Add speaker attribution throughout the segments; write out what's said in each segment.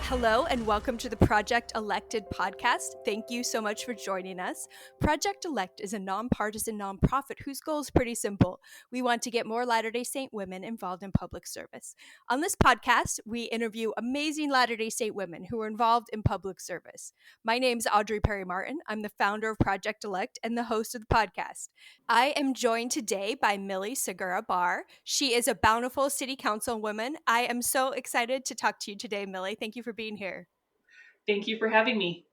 Speaker 1: Hello and welcome to the Project Elected podcast. Thank you so much for joining us. Project Elect is a nonpartisan nonprofit whose goal is pretty simple. We want to get more Latter-day Saint women involved in public service. On this podcast, we interview amazing Latter-day Saint women who are involved in public service. My name is Audrey Perry Martin. I'm the founder of Project Elect and the host of the podcast. I am joined today by Millicent Segura Bahr. She is a Bountiful City Councilwoman. I am so excited to talk to you today, Millie. Thank you for being here.
Speaker 2: Thank you for having me.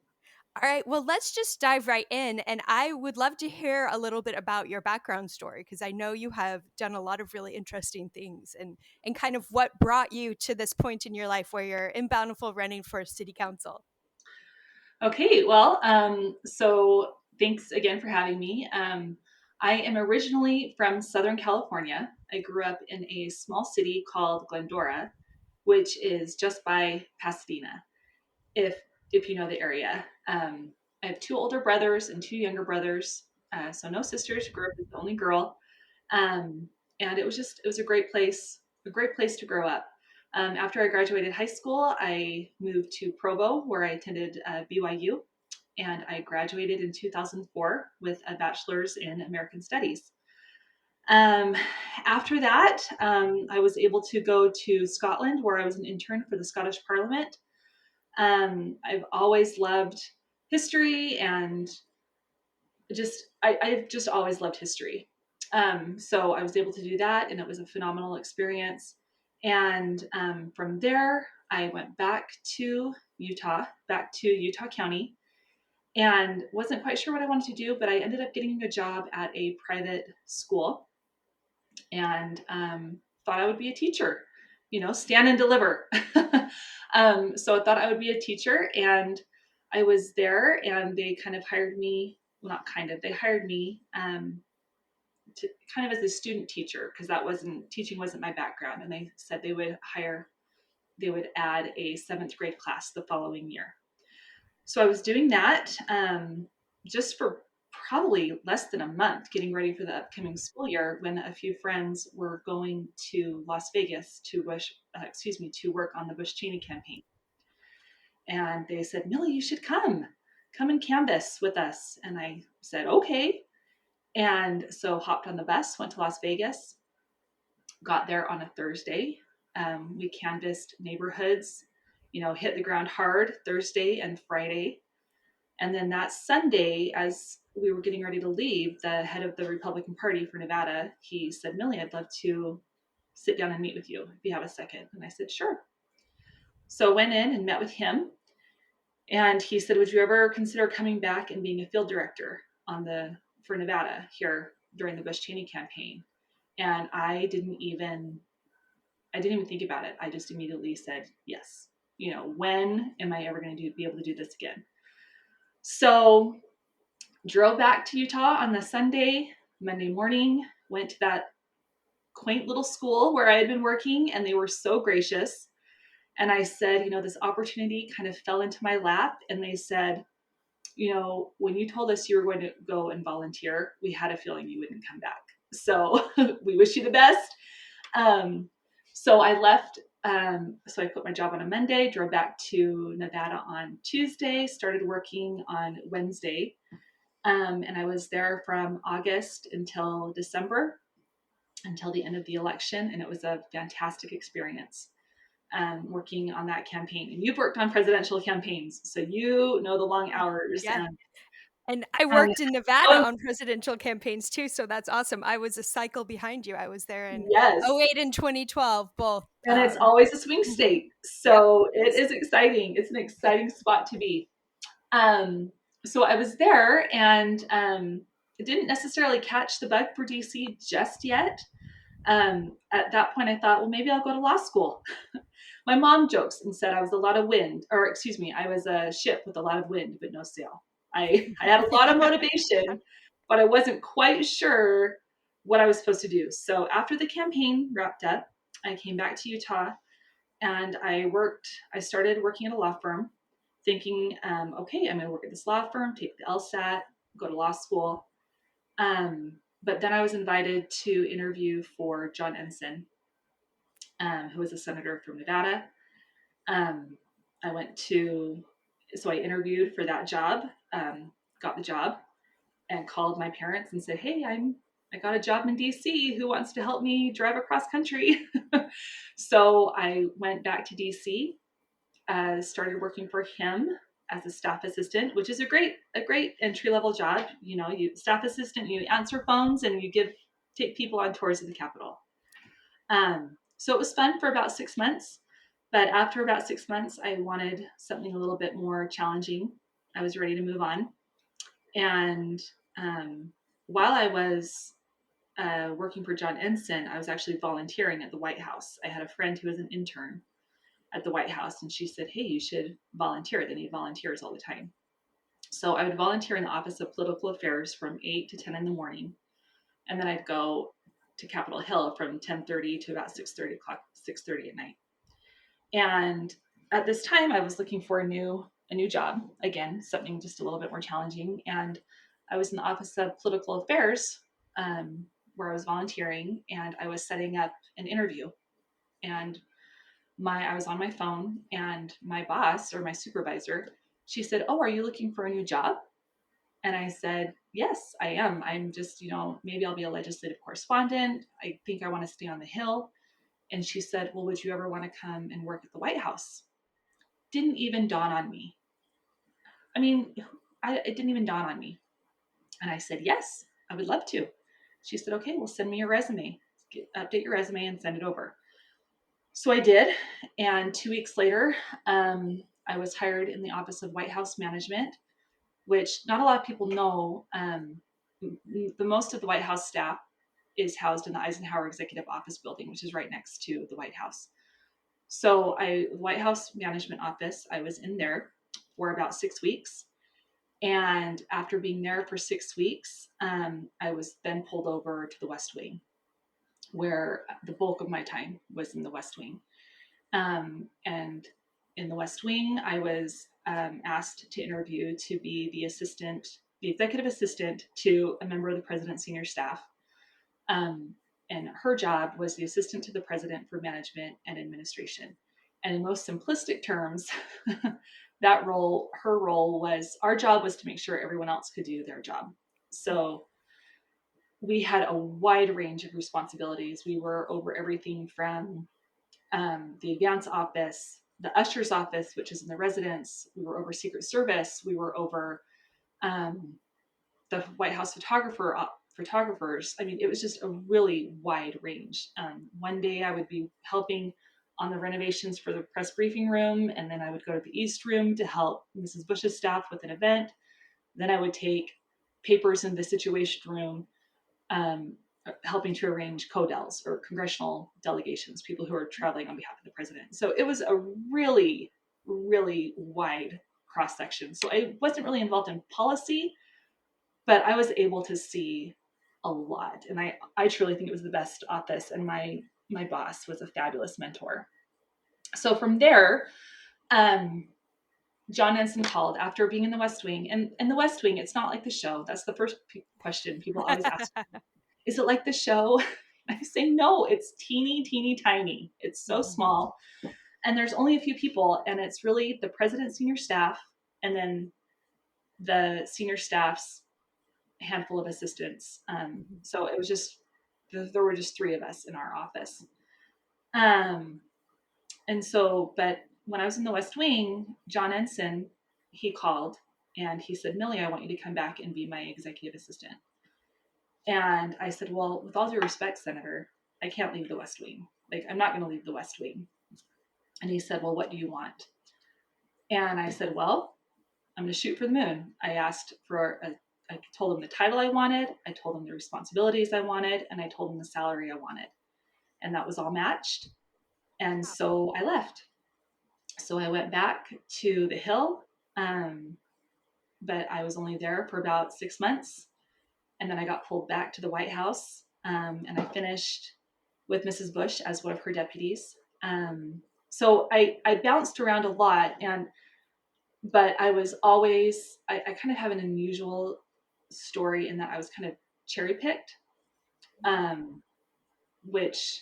Speaker 1: All right, well, let's just dive right in. And I would love to hear a little bit about your background story, because I know you have done a lot of really interesting things and kind of what brought you to this point in your life where you're in Bountiful running for city council.
Speaker 2: Okay, well, so thanks again for having me. I am originally from Southern California. I grew up in a small city called Glendora, which is just by Pasadena, if you know the area. I have two older brothers and two younger brothers, so no sisters. Grew up as the only girl, and it was a great place to grow up. After I graduated high school, I moved to Provo, where I attended BYU, and I graduated in 2004 with a bachelor's in American Studies. Um, After that, I was able to go to Scotland, where I was an intern for the Scottish Parliament. I've always loved history and I've just always loved history. So I was able to do that, and it was a phenomenal experience. And from there, I went back to Utah County, and wasn't quite sure what I wanted to do, but I ended up getting a job at a private school, and thought I would be a teacher, stand and deliver. So I thought I would be a teacher, and I was there, and they kind of hired me. Well, not kind of. They hired me to kind of as a student teacher, because teaching wasn't my background, and they said they would add a seventh grade class the following year. So I was doing that just for probably less than a month, getting ready for the upcoming school year, when a few friends were going to Las Vegas to work on the Bush Cheney campaign. And they said, Millie, you should come and canvass with us. And I said, okay. And so hopped on the bus, went to Las Vegas, got there on a Thursday. We canvassed neighborhoods, hit the ground hard Thursday and Friday. And then that Sunday, as we were getting ready to leave, the head of the Republican Party for Nevada, he said, Millie, I'd love to sit down and meet with you if you have a second. And I said, sure. So went in and met with him. And he said, would you ever consider coming back and being a field director for Nevada here during the Bush Cheney campaign? And I didn't even think about it. I just immediately said, yes. When am I ever going to be able to do this again? So drove back to Utah on the Monday morning, went to that quaint little school where I had been working, and they were so gracious. And I said, this opportunity kind of fell into my lap. And they said, when you told us you were going to go and volunteer, we had a feeling you wouldn't come back. So we wish you the best. So I left. So I quit my job on a Monday, drove back to Nevada on Tuesday, started working on Wednesday. And I was there from August until December, until the end of the election. And it was a fantastic experience working on that campaign. And you've worked on presidential campaigns, so you know the long hours.
Speaker 1: Yeah. And I
Speaker 2: Um,
Speaker 1: worked in Nevada on presidential campaigns too, so that's awesome. I was a cycle behind you. I was there in
Speaker 2: yes.
Speaker 1: 08 and 2012, both.
Speaker 2: And it's always a swing state.
Speaker 1: Yep.
Speaker 2: So it is exciting. It's an exciting spot to be. So I was there, and didn't necessarily catch the bug for DC just yet. At that point, I thought, well, maybe I'll go to law school. My mom jokes and said I was I was a ship with a lot of wind, but no sail. I had a lot of motivation, but I wasn't quite sure what I was supposed to do. So after the campaign wrapped up, I came back to Utah, and I started working at a law firm, thinking, okay, I'm going to work at this law firm, take the LSAT, go to law school. But then I was invited to interview for John Ensign, who was a senator from Nevada. So I interviewed for that job, got the job, and called my parents and said, "Hey, I got a job in DC. Who wants to help me drive across country?" So I went back to DC, started working for him as a staff assistant, which is a great entry level job. You staff assistant, you answer phones and you take people on tours of the Capitol. So it was fun for about 6 months, but after about 6 months, I wanted something a little bit more challenging. I was ready to move on, and while I was working for John Ensign, I was actually volunteering at the White House. I had a friend who was an intern at the White House, and she said, "Hey, you should volunteer. They need volunteers all the time." So I would volunteer in the Office of Political Affairs from 8 to 10 in the morning, and then I'd go to Capitol Hill from 10:30 to about 6:30 at night. And at this time, I was looking for a new job, again, something just a little bit more challenging. And I was in the Office of Political Affairs, where I was volunteering, and I was setting up an interview. And I was on my phone, and my boss, or my supervisor, she said, "Oh, are you looking for a new job?" And I said, "Yes, I am. I'm just, maybe I'll be a legislative correspondent. I think I want to stay on the Hill." And she said, "Well, would you ever want to come and work at the White House?" Didn't even dawn on me. I mean, it didn't even dawn on me. And I said, "Yes, I would love to." She said, "Okay, well, send me your resume. Update your resume and send it over." So I did. And 2 weeks later, I was hired in the Office of White House Management, which not a lot of people know. The most of the White House staff is housed in the Eisenhower Executive Office building, which is right next to the White House. So White House Management Office, I was in there for about 6 weeks. And after being there for 6 weeks, I was then pulled over to the West Wing, where the bulk of my time was in the West Wing. And in the West Wing, I was asked to interview to be the executive assistant to a member of the president's senior staff. And her job was the assistant to the president for management and administration. And in most simplistic terms, her role was, our job was to make sure everyone else could do their job. So we had a wide range of responsibilities. We were over everything from the advance office, the usher's office, which is in the residence. We were over Secret Service. We were over the White House photographers. I mean, it was just a really wide range. One day I would be helping on the renovations for the press briefing room, and then I would go to the East Room to help Mrs. Bush's staff with an event. Then I would take papers in the Situation Room, helping to arrange CODELs, or congressional delegations, people who are traveling on behalf of the president. So it was a really, really wide cross section. So I wasn't really involved in policy, but I was able to see a lot. And I truly think it was the best office, and my boss was a fabulous mentor. So from there, John Ensign called after being in the West Wing. And in the West Wing, it's not like the show. That's the first question people always ask. Is it like the show? I say, no, it's teeny, teeny, tiny. It's so small. And there's only a few people. And it's really the president's senior staff, and then the senior staff's handful of assistants. So it was just, there were just 3 of us in our office. And so, but when I was in the West Wing, John Ensign, he called and he said, "Millie, I want you to come back and be my executive assistant." And I said, "Well, with all due respect, Senator, I can't leave the West Wing. Like, I'm not going to leave the West Wing." And he said, "Well, what do you want?" And I said, "Well, I'm going to shoot for the moon." I told him the title I wanted, I told him the responsibilities I wanted, and I told him the salary I wanted. And that was all matched. And so I left. So I went back to the Hill, but I was only there for about 6 months. And then I got pulled back to the White House, and I finished with Mrs. Bush as one of her deputies. So I bounced around a lot, but I was always, I kind of have an unusual story in that I was kind of cherry picked, which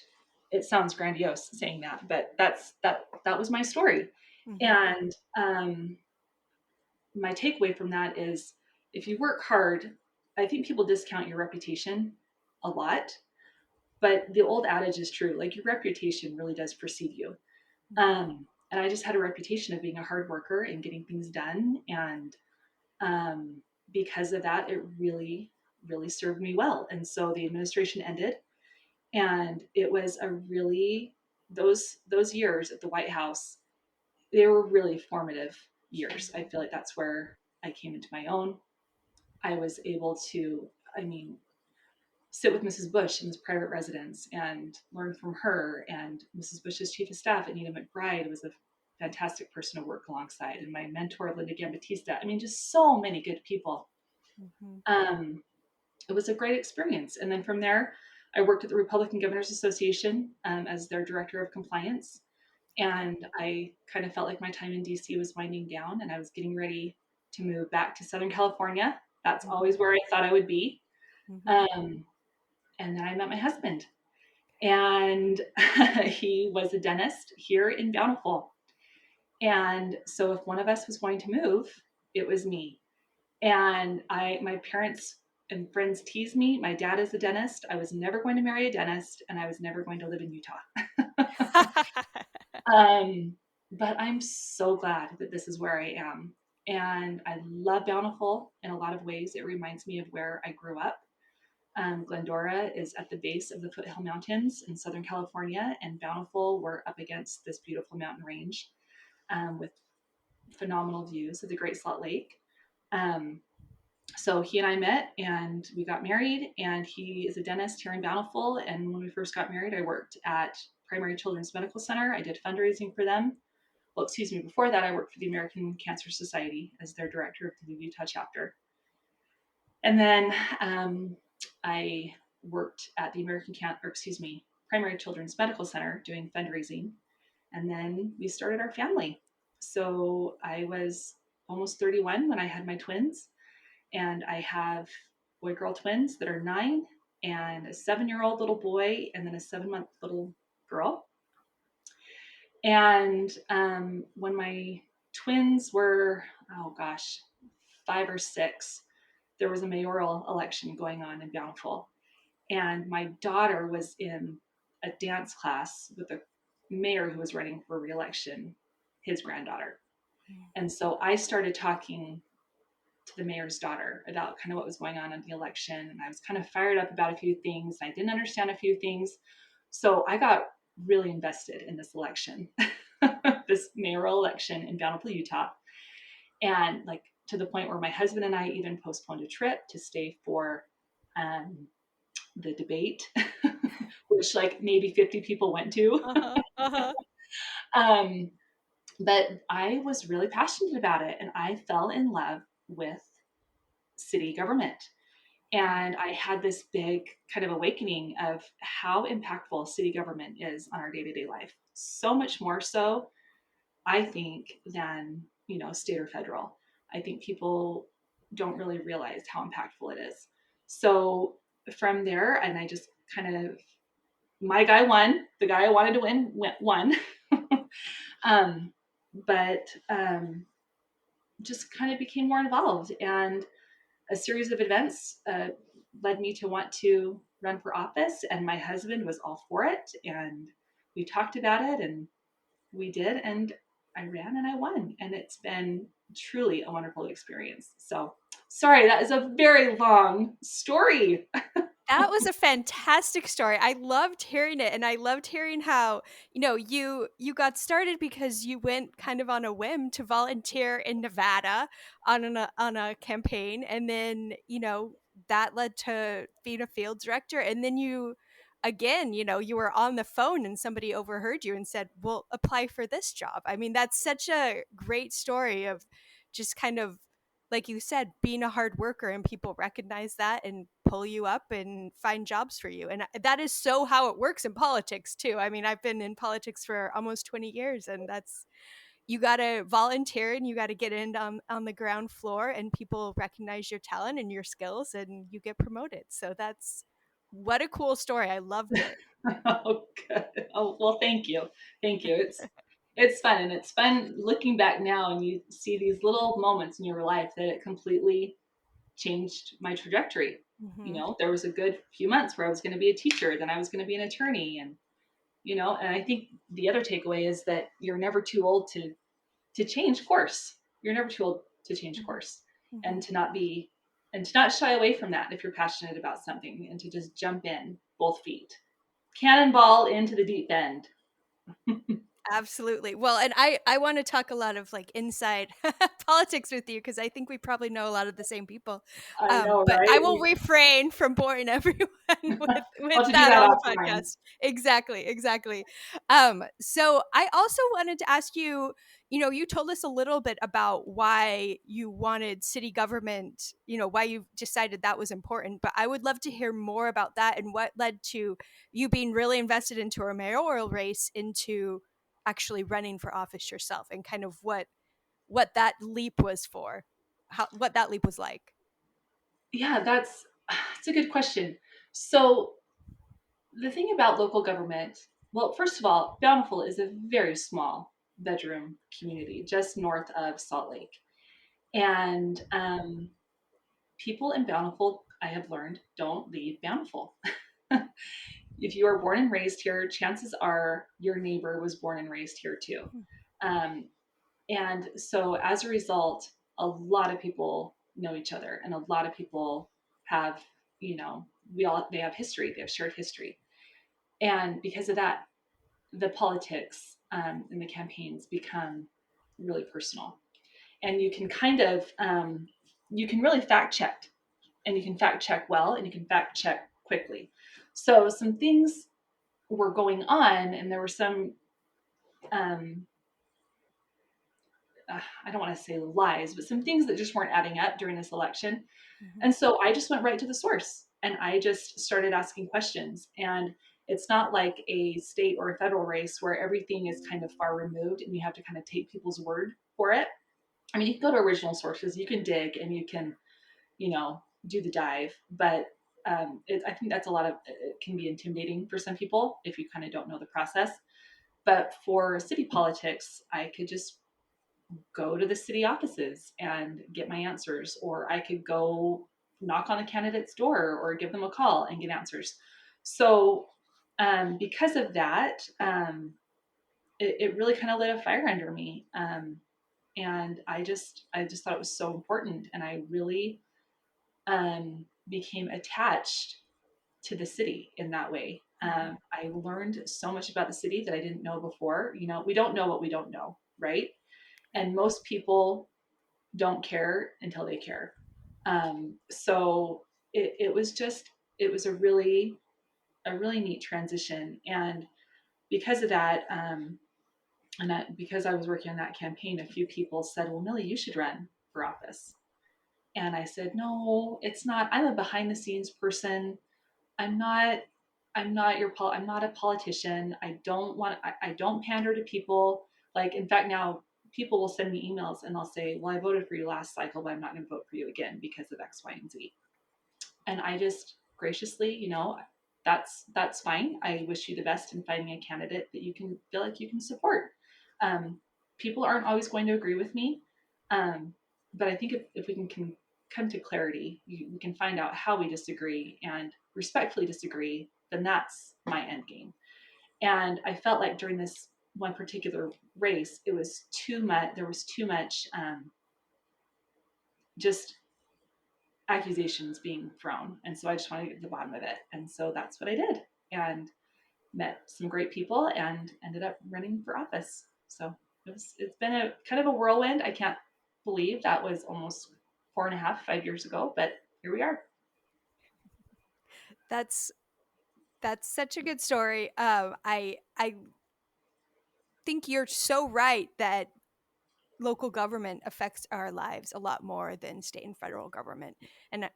Speaker 2: it sounds grandiose saying that, but that was my story.
Speaker 1: Mm-hmm.
Speaker 2: And my takeaway from that is if you work hard, I think people discount your reputation a lot, but the old adage is true. Like your reputation really does precede you.
Speaker 1: Mm-hmm.
Speaker 2: And I just had a reputation of being a hard worker and getting things done. And because of that, it really, really served me well. And so the administration ended, and it was a really those years at the White House, they were really formative years. I feel like that's where I came into my own. I was able to, I mean, sit with Mrs. Bush in his private residence and learn from her. And Mrs. Bush's chief of staff, Anita McBride, was a fantastic person to work alongside. And my mentor, Linda Gambatista. I mean, just so many good people.
Speaker 1: Mm-hmm.
Speaker 2: Um, it was a great experience. And then from there, I worked at the Republican Governors Association as their director of compliance.
Speaker 1: Okay.
Speaker 2: And I kind of felt like my time in DC was winding down, and I was getting ready to move back to Southern California. That's
Speaker 1: Mm-hmm.
Speaker 2: always where I thought I would be.
Speaker 1: Mm-hmm.
Speaker 2: Um, and then I met my husband, and he was a dentist here in Bountiful. And so if one of us was going to move, it was me. And my parents and friends teased me. My dad is a dentist. I was never going to marry a dentist, and I was never going to live in Utah. um, but I'm so glad that this is where I am. And I love Bountiful in a lot of ways. It reminds me of where I grew up. Glendora is at the base of the Foothill Mountains in Southern California, and Bountiful, we're up against this beautiful mountain range with phenomenal views of the Great Salt Lake. Um, so he and I met and we got married, and he is a dentist here in Bountiful. And when we first got married, I worked at Primary Children's Medical Center. I did fundraising for them. Well, excuse me, before that, I worked for the American Cancer Society as their director of the Utah chapter. And then I worked at the Primary Children's Medical Center doing fundraising. And then we started our family. So I was almost 31 when I had my twins, and I have boy girl twins that are 9, and a 7-year-old little boy, and then a 7-month little girl. And when my twins were, oh gosh, 5 or 6, there was a mayoral election going on in Bountiful. And my daughter was in a dance class with a mayor who was running for reelection, his granddaughter. And so I started talking to the mayor's daughter about kind of what was going on in the election. And I was kind of fired up about a few things. I didn't understand a few things. So I got really invested in this election, this mayoral election in Bountiful, Utah. And like to the point where my husband and I even postponed a trip to stay for the debate, which like maybe 50 people went to.
Speaker 1: Uh-huh. Uh-huh.
Speaker 2: um, but I was really passionate about it, and I fell in love with city government. And I had this big kind of awakening of how impactful city government is on our day-to-day life. So much more so, I think, than, state or federal. I think people don't really realize how impactful it is. So from there, and I just kind of, my guy won. The guy I wanted to win won. um, but just kind of became more involved, and a series of events led me to want to run for office, and my husband was all for it, and we talked about it, and we did, and I ran and I won, and it's been truly a wonderful experience. So sorry, that is a very long story.
Speaker 1: That was a fantastic story. I loved hearing it, and I loved hearing how, you got started because you went kind of on a whim to volunteer in Nevada on a campaign, and then, that led to being a field director, and then you again, you were on the phone and somebody overheard you and said, "Well, apply for this job." I mean, that's such a great story of just kind of, like you said, being a hard worker, and people recognize that and pull you up and find jobs for you. And that is so how it works in politics too. I mean, I've been in politics for almost 20 years, and that's, you got to volunteer and you got to get in on the ground floor, and people recognize your talent and your skills, and you get promoted. So that's, what a cool story. I loved it.
Speaker 2: Oh, good. Oh, well, thank you. Thank you. It's fun, and it's fun looking back now and you see these little moments in your life that it completely changed my trajectory. You
Speaker 1: Mm-hmm.
Speaker 2: know, there was a good few months where I was going to be a teacher, then I was going to be an attorney, and and I think the other takeaway is that you're never too old to change course. You're never too old to change course,
Speaker 1: Mm-hmm.
Speaker 2: and to not shy away from that if you're passionate about something, and to just jump in both feet, cannonball into the deep end.
Speaker 1: Absolutely. Well, and I want to talk a lot of like inside politics with you because I think we probably know a lot of the same people.
Speaker 2: I know,
Speaker 1: But
Speaker 2: right?
Speaker 1: I will refrain from boring everyone with
Speaker 2: I'll have to do
Speaker 1: that
Speaker 2: that
Speaker 1: on the
Speaker 2: offline.
Speaker 1: podcast. Exactly, exactly. So I also wanted to ask you, you told us a little bit about why you wanted city government, why you decided that was important, but I would love to hear more about that and what led to you being really invested into a mayoral race into actually running for office yourself and kind of what that leap was for, what that leap was like.
Speaker 2: Yeah, that's a good question. So the thing about local government, well, first of all, Bountiful is a very small bedroom community just north of Salt Lake. And people in Bountiful, I have learned, don't leave Bountiful. If you are born and raised here, chances are your neighbor was born and raised here too. Um, and so as a result, a lot of people know each other, and a lot of people have, they have history, they have shared history. And because of that, the politics and the campaigns become really personal. And you can you can really fact check, and you can fact check well, and you can fact check quickly. So some things were going on, and there were some, um, I don't want to say lies, but some things that just weren't adding up during this election.
Speaker 1: Mm-hmm.
Speaker 2: And so I just went right to the source, and I just started asking questions. And it's not like a state or a federal race where everything is kind of far removed and you have to kind of take people's word for it. I mean, you can go to original sources, you can dig, and you can, do the dive. But I think that's it can be intimidating for some people if you kind of don't know the process. But for city politics, I could just go to the city offices and get my answers, or I could go knock on the candidate's door or give them a call and get answers. So, because of that, it really kind of lit a fire under me. And I just thought it was so important. And I really became attached to the city in that way.
Speaker 1: Mm-hmm.
Speaker 2: I learned so much about the city that I didn't know before. We don't know what we don't know, right?
Speaker 1: Yep.
Speaker 2: And most people don't care until they care. So it was just, it was a really neat transition. And because of that, because I was working on that campaign, a few people said, well, Millie, you should run for office. And I said, no, it's not. I'm a behind the scenes person. I'm not, I'm not a politician. I don't pander to people. Like, in fact, now people will send me emails and they'll say, well, I voted for you last cycle, but I'm not going to vote for you again because of X, Y, and Z. And I just graciously, that's fine. I wish you the best in finding a candidate that you can feel like you can support. Um, People aren't always going to agree with me, but I think if we can come to clarity, we can find out how we disagree and respectfully disagree. Then that's my end game. And I felt like during this one particular race, it was too much. There was too much just accusations being thrown. And so I just wanted to get to the bottom of it. And so that's what I did, and met some great people and ended up running for office. So it's been a kind of a whirlwind. I can't believe that was almost 4.5, 5 years ago, but here we are.
Speaker 1: That's such a good story. I think you're so right that local government affects our lives a lot more than state and federal government. And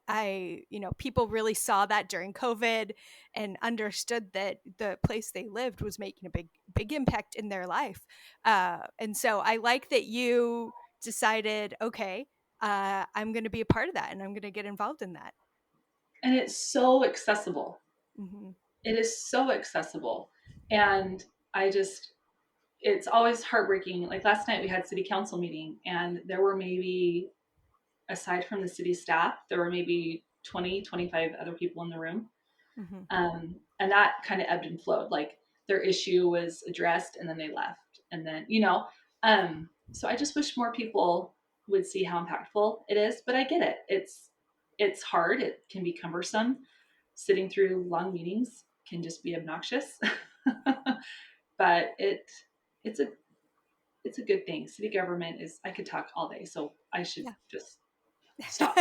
Speaker 1: people really saw that during COVID and understood that the place they lived was making a big impact in their life. And so I like that you decided, okay, I'm going to be a part of that and I'm going to get involved in that.
Speaker 2: And it's so accessible.
Speaker 1: Mm-hmm.
Speaker 2: It is so accessible. And I just, it's always heartbreaking. Like last night we had city council meeting, and there were maybe, aside from the city staff, there were maybe 20, 25 other people in the room.
Speaker 1: Mm-hmm.
Speaker 2: And that kind of ebbed and flowed. Like their issue was addressed and then they left. And then, so I just wish more people would see how impactful it is, but I get it. It's hard. It can be cumbersome. Sitting through long meetings can just be obnoxious. But it's a it's a good thing. City government is, I could talk all day, so I should just stop.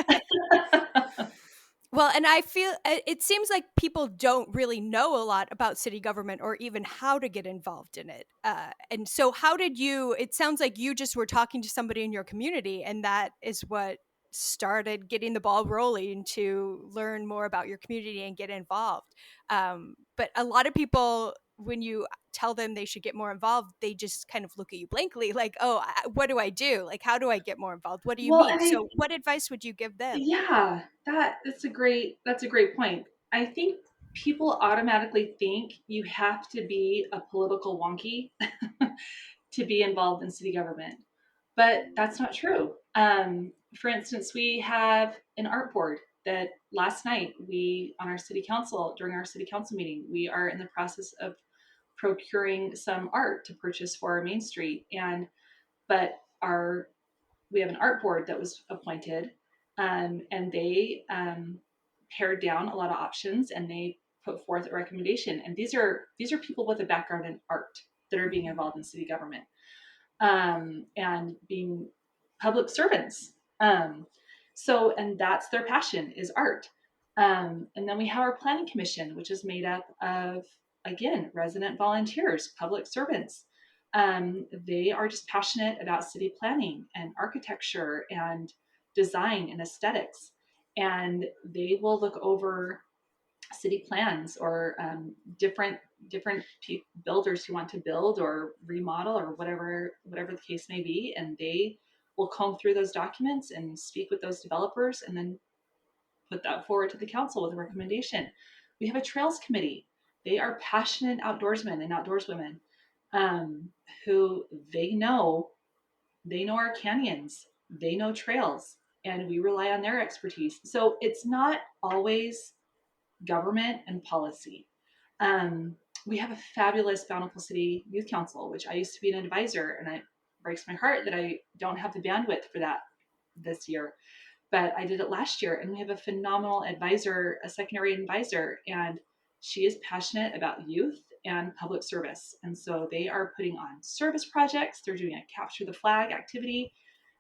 Speaker 1: Well, and I feel it seems like people don't really know a lot about city government or even how to get involved in it. And so, how did you? It sounds like you just were talking to somebody in your community, and that is what started getting the ball rolling to learn more about your community and get involved. But a lot of people, when you tell them they should get more involved, they just kind of look at you blankly, like, "Oh, what do I do? Like, how do I get more involved? What do you
Speaker 2: Well,
Speaker 1: mean?"
Speaker 2: and
Speaker 1: So, what advice would you give them?
Speaker 2: yeah, that's a great point. I think people automatically think you have to be a political wonky to be involved in city government, but that's not true. For instance, we have an art board that last night we on our city council during our city council meeting we are in the process of procuring some art to purchase for our main street, and but our we have an art board that was appointed, and they pared down a lot of options and they put forth a recommendation. And these are people with a background in art that are being
Speaker 1: Mhm.
Speaker 2: involved in city government, and being public servants. And that's their passion is art. And then we have our planning commission, which is made up of, again, resident volunteers, public servants. They are just passionate about city planning and architecture and design and aesthetics. And they will look over city plans or different builders who want to build or remodel or whatever the case may be, and they will comb through those documents and speak with those developers and then put that forward to the council with a recommendation. We have a trails committee. They are passionate outdoorsmen and outdoorswomen, who they know our canyons, they know trails, and we rely on their expertise. So it's not always government and policy. We have a fabulous Bountiful City Youth Council, which I used to be an advisor, and it breaks my heart that I don't have the bandwidth for that this year. But I did it last year, and we have a phenomenal advisor, a secondary advisor, and she is passionate about youth and public service. And so they are putting on service projects. They're doing a capture the flag activity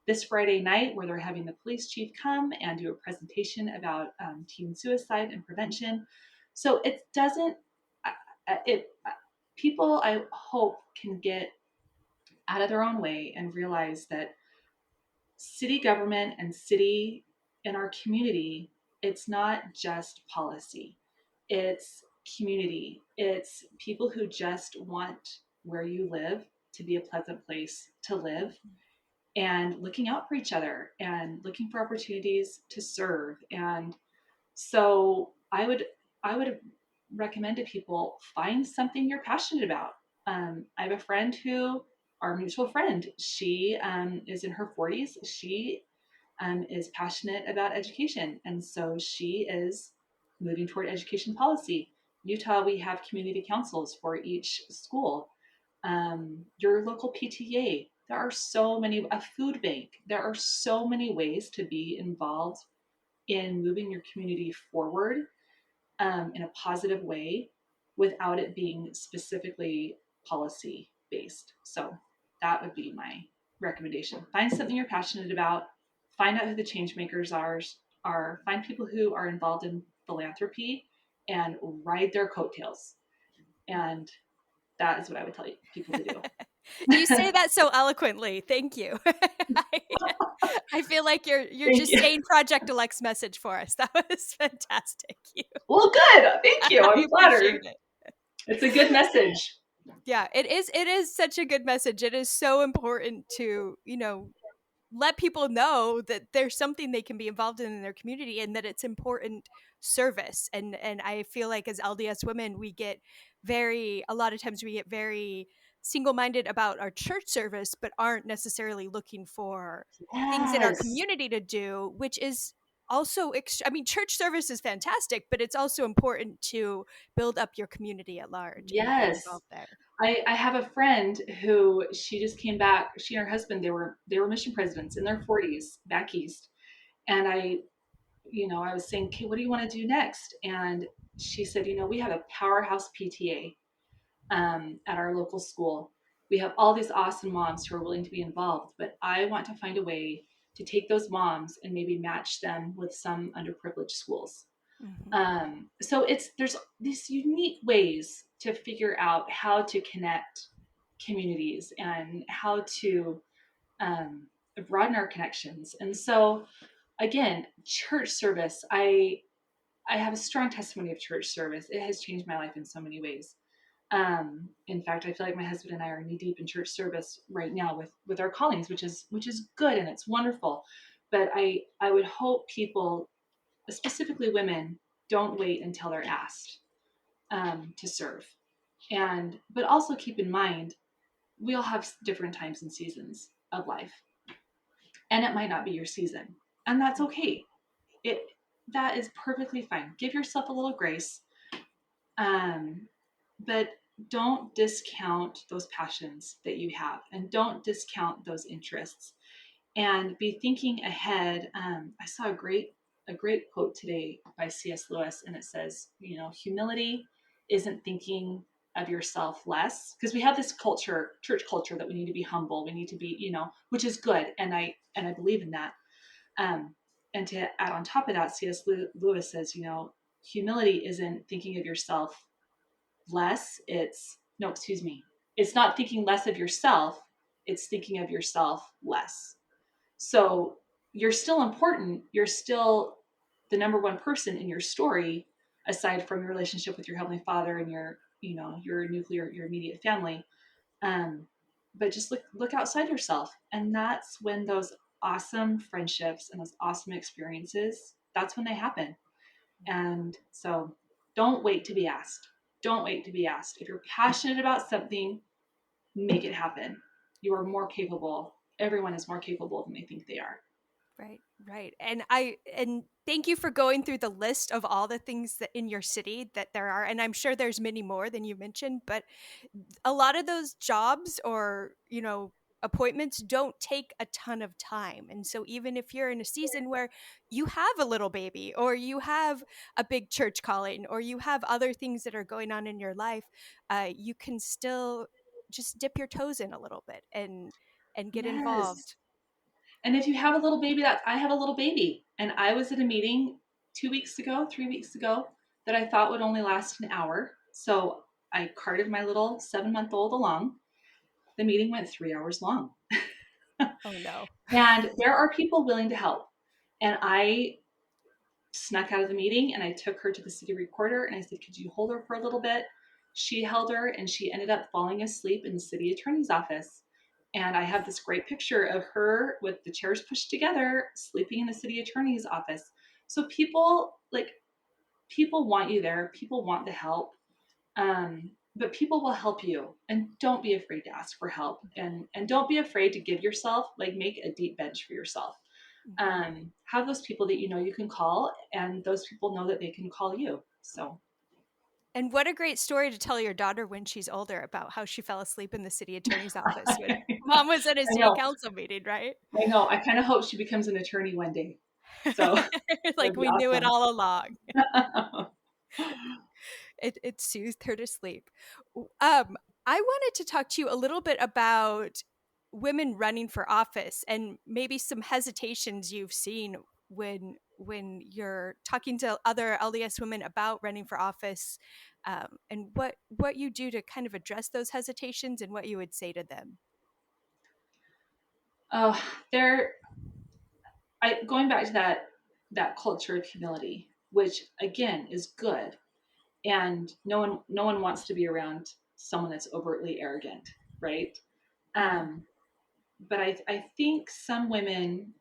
Speaker 2: this Friday night where they're having the police chief come and do a presentation about teen suicide and prevention. So it doesn't, it, people I hope can get out of their own way and realize that city government and city in our community, it's not just policy, it's community, it's people who just want where you live to be a pleasant place to live, and looking out for each other and looking for opportunities to serve. And so I would recommend to people, find something you're passionate about. I have a friend who, our mutual friend, she is in her 40s. She is passionate about education, and so she is moving toward education policy. Utah, we have community councils for each school. Your local PTA. There are so many, a food bank. There are so many ways to be involved in moving your community forward, in a positive way without it being specifically policy based. So that would be my recommendation. Find something you're passionate about. Find out who the change makers are. Find people who are involved in philanthropy and ride their coattails. And that is what I would tell people to do.
Speaker 1: You say that so eloquently. Thank you. I feel like you're
Speaker 2: Thank
Speaker 1: just
Speaker 2: you.
Speaker 1: saying Project Elect's message for us. That was fantastic.
Speaker 2: Well, good. Thank you.
Speaker 1: I
Speaker 2: I'm flattered.
Speaker 1: appreciate it.
Speaker 2: It's a good message.
Speaker 1: Yeah, it is. It is such a good message. It is so important to, let people know that there's something they can be involved in their community and that it's important service. And I feel like as LDS women, we get a lot of times we get very single-minded about our church service, but aren't necessarily looking for things in our
Speaker 2: Yes.
Speaker 1: community to do, which is also I mean, church service is fantastic, but it's also important to build up your community at large and get
Speaker 2: Yes.
Speaker 1: involved there.
Speaker 2: I have a friend who she just came back. She and her husband, they were mission presidents in their 40s back east. And I was saying, "Okay, what do you want to do next?" And she said, "We have a powerhouse PTA at our local school. We have all these awesome moms who are willing to be involved, but I want to find a way to take those moms and maybe match them with some underprivileged schools."
Speaker 1: Mm-hmm.
Speaker 2: So there's these unique ways to figure out how to connect communities and how to um, broaden our connections. And so again, church service, I have a strong testimony of church service. It has changed my life in so many ways. In fact, I feel like my husband and I are knee deep in church service right now with our callings, which is good and it's wonderful. But I would hope people, specifically women, don't wait until they're asked to serve. But also keep in mind, we all have different times and seasons of life, and it might not be your season, and that's okay. It that is perfectly fine. Give yourself a little grace, um, but don't discount those passions that you have, and don't discount those interests, and be thinking ahead. I saw a great quote today by C.S. Lewis, and it says, humility isn't thinking of yourself less, because we have this culture, church culture, that we need to be humble, we need to be, which is good, and I believe in that. Um, and to add on top of that, C.S. Lewis says, humility isn't thinking of yourself less. It's no, excuse me. It's not thinking less of yourself. It's thinking of yourself less. So you're still important. You're still the number one person in your story, aside from your relationship with your Heavenly Father and your immediate family. Um, but just look outside yourself, and that's when those awesome friendships and those awesome experiences, that's when they happen. And so, don't wait to be asked. Don't wait to be asked. If you're passionate about something, make it happen. You are more capable. Everyone is more capable than they think they are.
Speaker 1: Right, right. And thank you for going through the list of all the things that in your city that there are. And I'm sure there's many more than you mentioned, but a lot of those jobs or, appointments don't take a ton of time. And so even if you're in a season where you have a little baby or you have a big church calling or you have other things that are going on in your life, you can still just dip your toes in a little bit and get
Speaker 2: Yes.
Speaker 1: involved.
Speaker 2: And if you have a little baby, that I have a little baby, and I was at a meeting 2 weeks ago, 3 weeks ago, that I thought would only last an hour. So I carted my little 7-month-old along. The meeting went 3 hours long.
Speaker 1: Oh no.
Speaker 2: And there are people willing to help. And I snuck out of the meeting and I took her to the city recorder and I said, "Could you hold her for a little bit?" She held her and she ended up falling asleep in the city attorney's office. And I have this great picture of her with the chairs pushed together, sleeping in the city attorney's office. So people want you there. People want the help. But people will help you, and don't be afraid to ask for help, and don't be afraid to give yourself, like, make a deep bench for yourself.
Speaker 1: Mhm.
Speaker 2: Have those people that you can call, and those people know that they can call you. So
Speaker 1: And what a great story to tell your daughter when she's older about how she fell asleep in the city attorney's office when
Speaker 2: I
Speaker 1: mom was at a city
Speaker 2: know,
Speaker 1: council meeting, right?
Speaker 2: I know. I kind of hope she becomes an attorney one day. So
Speaker 1: Like
Speaker 2: that'd be
Speaker 1: we knew it
Speaker 2: awesome.
Speaker 1: all along. It soothed her to sleep. I wanted to talk to you a little bit about women running for office and maybe some hesitations you've seen when you're talking to other LDS women about running for office, and what you do to kind of address those hesitations and what you would say to them.
Speaker 2: Oh, there. Going back to that culture of humility, which again is good, and no one wants to be around someone that's overtly arrogant, right?
Speaker 1: Mm-hmm.
Speaker 2: But I think some women,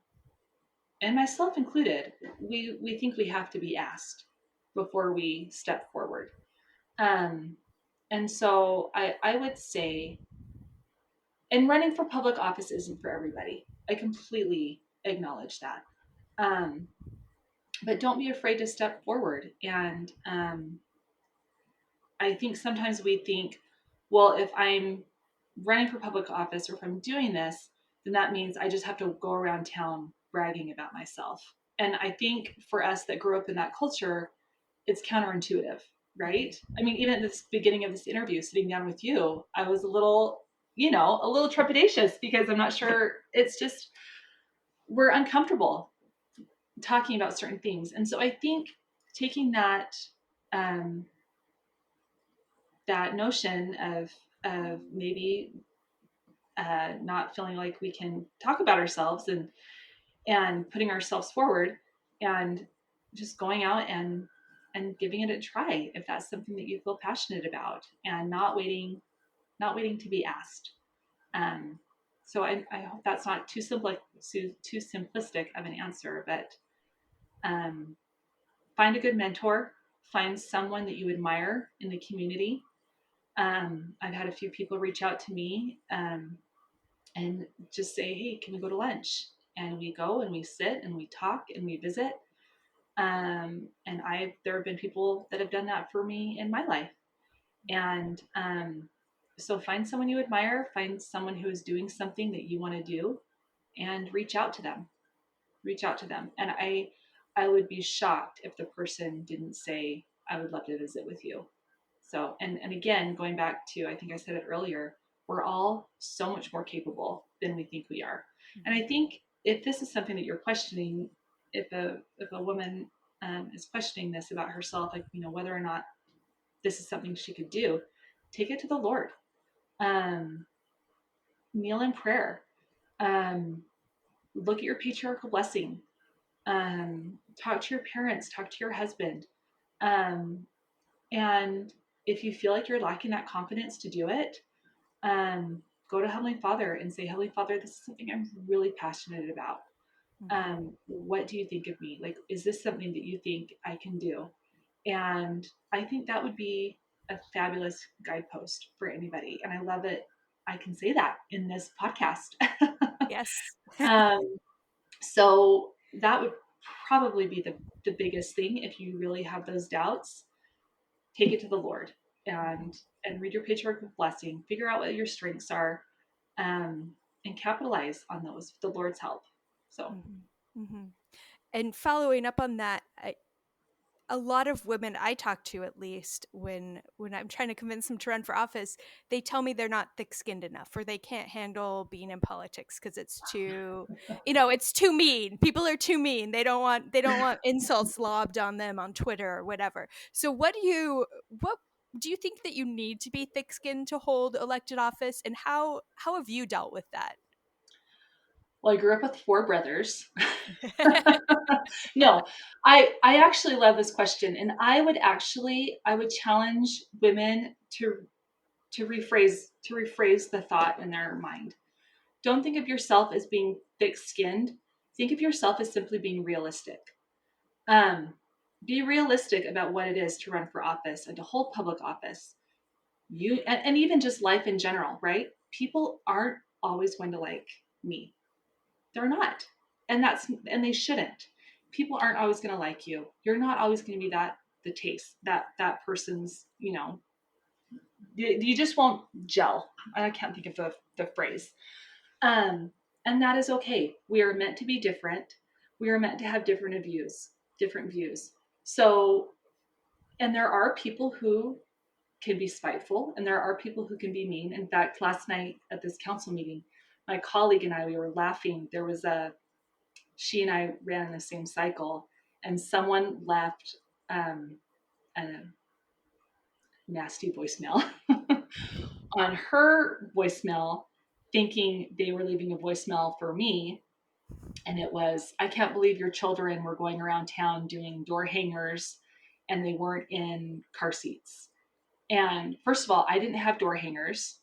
Speaker 2: and myself included, we think we have to be asked before we step forward. Um, and so I would say, And running for public office isn't for everybody. I completely acknowledge that. But don't be afraid to step forward. And I think sometimes we think, well, if I'm running for public office or if I'm doing this, then that means I just have to go around town bragging about myself. And I think for us that grew up in that culture, it's counterintuitive, right? I mean, even at this beginning of this interview, sitting down with you, I was a little, a little trepidatious because I'm not sure. It's just, we're uncomfortable talking about certain things. And so I think taking um, that notion of maybe not feeling like we can talk about ourselves and putting ourselves forward and just going out and giving it a try if that's something that you feel passionate about, and not waiting to be asked. Um, so I hope that's not too simplistic of an answer, but um, find a good mentor, find someone that you admire in the community. I've had a few people reach out to me and just say, hey, can we go to lunch? And we go and we sit and we talk and we visit. And there have been people that have done that for me in my life. And so find someone you admire, find someone who is doing something that you want to do, and reach out to them. Reach out to them. And I would be shocked if the person didn't say, I would love to visit with you. So, and again, going back to, I think I said it earlier, we're all so much more capable than we think we are. And I think if this is something that you're questioning, if a woman is questioning this about herself, like, whether or not this is something she could do, take it to the Lord. Um, Kneel in prayer. Um, Look at your patriarchal blessing. Talk to your parents, talk to your husband. Um, and if you feel like you're lacking that confidence to do it, go to Heavenly Father and say, Heavenly Father, this is something I'm really passionate about. What do you think of me? Like, is this something that you think I can do? And I think that would be a fabulous guidepost for anybody. And I love it. I can say that in this podcast.
Speaker 1: Yes.
Speaker 2: um, so that would probably be the biggest thing. If you really have those doubts, take it to the Lord and read your patriarchal blessing, figure out what your strengths are, and capitalize on those with the Lord's help. So,
Speaker 1: And following up on that, a lot of women I talk to, at least when I'm trying to convince them to run for office, they tell me they're not thick-skinned enough, or they can't handle being in politics because it's too, it's too mean. People are too mean. They don't want insults lobbed on them on Twitter or whatever. So what do you think that you need to be thick-skinned to hold elected office, and how have you dealt with that?
Speaker 2: well, I grew up with four brothers. No, I actually love this question, and I would challenge women to rephrase the thought in their mind. Don't think of yourself as being thick-skinned. Think of yourself as simply being realistic. Um, be realistic about what it is to run for office and to hold public office. And even just life in general, right? People aren't always going to like me. They're not. And they shouldn't. People aren't always going to like you. You're not always going to be the taste that person's, you just won't gel. I can't think of the phrase. Um, and that is okay. We are meant to be different. We are meant to have different views. So, and there are people who can be spiteful, and there are people who can be mean. In fact, last night at this council meeting, my colleague and I, we were laughing. She and I ran in the same cycle, and someone left a nasty voicemail on her voicemail, thinking they were leaving a voicemail for me. And it was, I can't believe your children were going around town doing door hangers and they weren't in car seats. And first of all, I didn't have door hangers,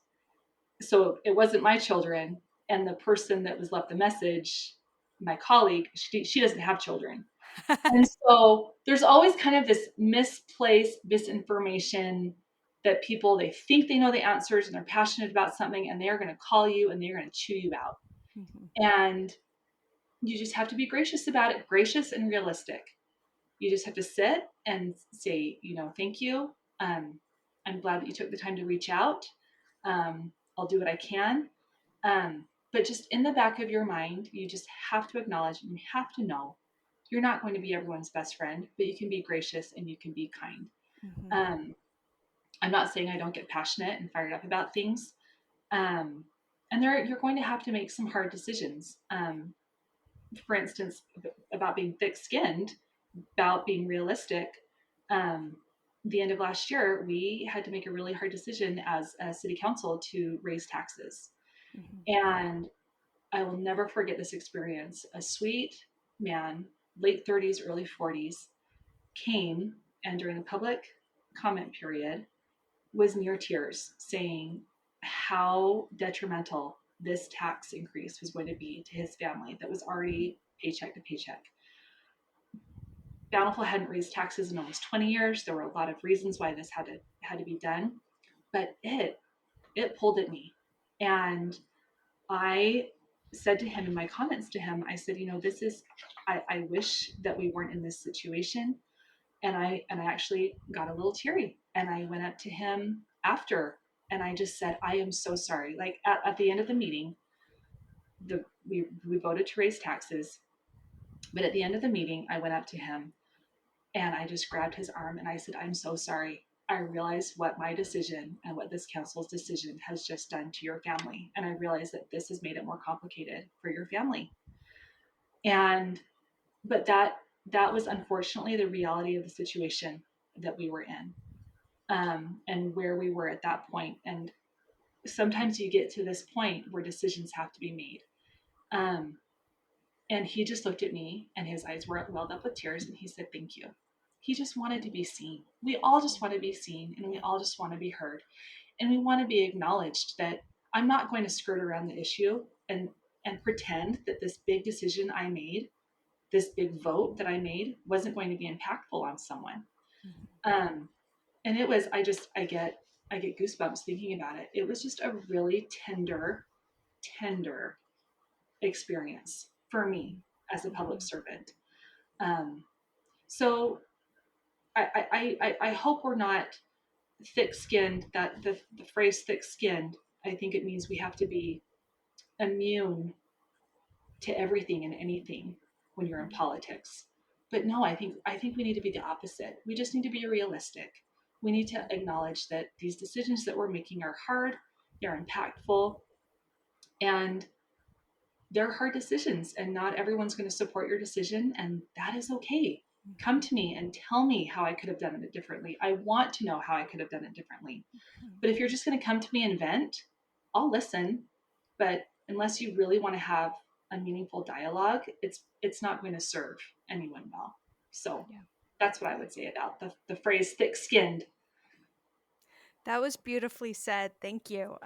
Speaker 2: so it wasn't my children. And the person that was left the message, my colleague, she doesn't have children. And so there's always kind of this misplaced misinformation that people, they think they know the answers and they're passionate about something, and they're going to call you and they're going to chew you out. And you just have to be gracious about it, gracious and realistic. You just have to sit and say, thank you. I'm glad that you took the time to reach out. I'll do what I can. But just in the back of your mind, you just have to acknowledge and you have to know you're not going to be everyone's best friend, but you can be gracious and you can be kind. I'm not saying I don't get passionate and fired up about things. And you're going to have to make some hard decisions. For instance, about being thick-skinned, about being realistic. The end of last year, we had to make a really hard decision as a city council to raise taxes. And I will never forget this experience. A sweet man, late 30s, early 40s, came and during the public comment period was near tears, saying how detrimental this tax increase was going to be to his family that was already paycheck to paycheck. Bountiful hadn't raised taxes in almost 20 years. There were a lot of reasons why this had to be done, but it pulled at me. And I said to him in my comments to him, I said, this is, I wish that we weren't in this situation. And I actually got a little teary, and I went up to him after and I just said, I am so sorry. Like at the end of the meeting, we voted to raise taxes. But at the end of the meeting, I went up to him and I just grabbed his arm and I said, I'm so sorry. I realize what my decision and what this council's decision has just done to your family. And I realize that this has made it more complicated for your family. But that was unfortunately the reality of the situation that we were in, and where we were at that point. And sometimes you get to this point where decisions have to be made. And he just looked at me and his eyes were welled up with tears and he said, thank you. He just wanted to be seen. We all just want to be seen, and we all just want to be heard. And we want to be acknowledged that I'm not going to skirt around the issue and pretend that this big decision I made, this big vote that I made, wasn't going to be impactful on someone. And it was, I get goosebumps thinking about it. It was just a really tender experience for me as a public servant. So I hope we're not thick-skinned. That the phrase thick-skinned, I think it means we have to be immune to everything and anything when you're in politics. But no, I think we need to be the opposite. We just need to be realistic. We need to acknowledge that these decisions that we're making are hard, they're impactful, and they're hard decisions, and not everyone's going to support your decision, and that is okay. Come to me and tell me how I could have done it differently. I want to know how I could have done it differently. But if you're just going to come to me and vent, I'll listen. But unless you really want to have a meaningful dialogue, it's not going to serve anyone well. So that's what I would say about the phrase thick-skinned.
Speaker 1: That was beautifully said. Thank you.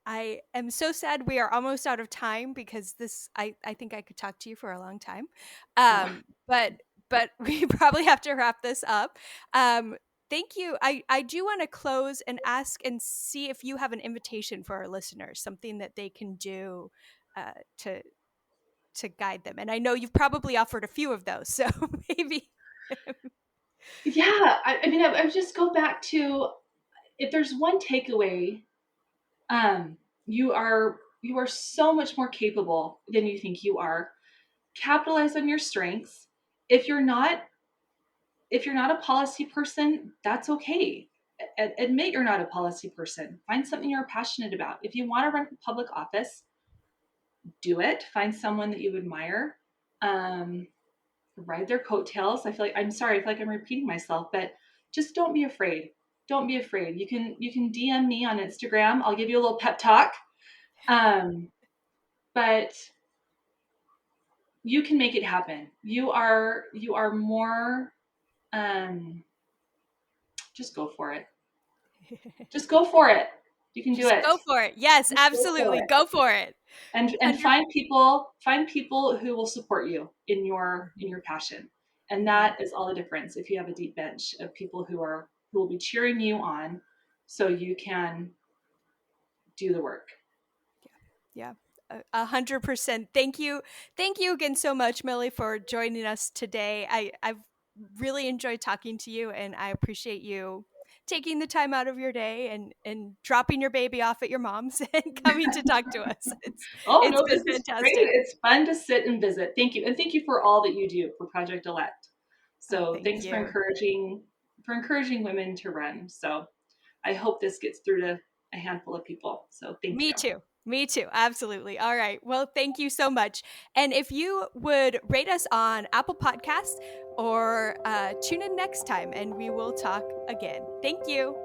Speaker 1: I am so sad we are almost out of time, because I think I could talk to you for a long time. But we probably have to wrap this up. Thank you. I do want to close and ask and see if you have an invitation for our listeners, something that they can do to guide them. And I know you've probably offered a few of those, so maybe.
Speaker 2: Yeah, I mean, I would just go back to, if there's one takeaway, you are so much more capable than you think you are. Capitalize on your strengths. If you're not a policy person, that's okay. Admit you're not a policy person. Find something you're passionate about. If you want to run for public office, do it. Find someone that you admire. Ride their coattails. I feel like I'm repeating myself, but just don't be afraid. Don't be afraid. You can DM me on Instagram. I'll give you a little pep talk. But you can make it happen. You are more, just go for it. Just go for it. You can do it.
Speaker 1: Go for it. Yes,
Speaker 2: Just
Speaker 1: absolutely. Go for it.
Speaker 2: And find people who will support you in your passion. And that is all the difference. If you have a deep bench of people who will be cheering you on, so you can do the work.
Speaker 1: Yeah. 100%. Thank you. Thank you again so much, Millie, for joining us today. I've really enjoyed talking to you, and I appreciate you taking the time out of your day and dropping your baby off at your mom's and coming to talk to us.
Speaker 2: Oh,
Speaker 1: It's
Speaker 2: no,
Speaker 1: been
Speaker 2: this is great.
Speaker 1: fantastic.
Speaker 2: It's fun to sit and visit. Thank you. And thank you for all that you do for Project Elect.
Speaker 1: Oh,
Speaker 2: So
Speaker 1: thank
Speaker 2: thanks
Speaker 1: you.
Speaker 2: for encouraging women to run. So I hope this gets through to a handful of people. So thank
Speaker 1: Me
Speaker 2: you.
Speaker 1: too. Me too. Absolutely. All right. Well, thank you so much. And if you would rate us on Apple Podcasts or tune in next time and we will talk again. Thank you.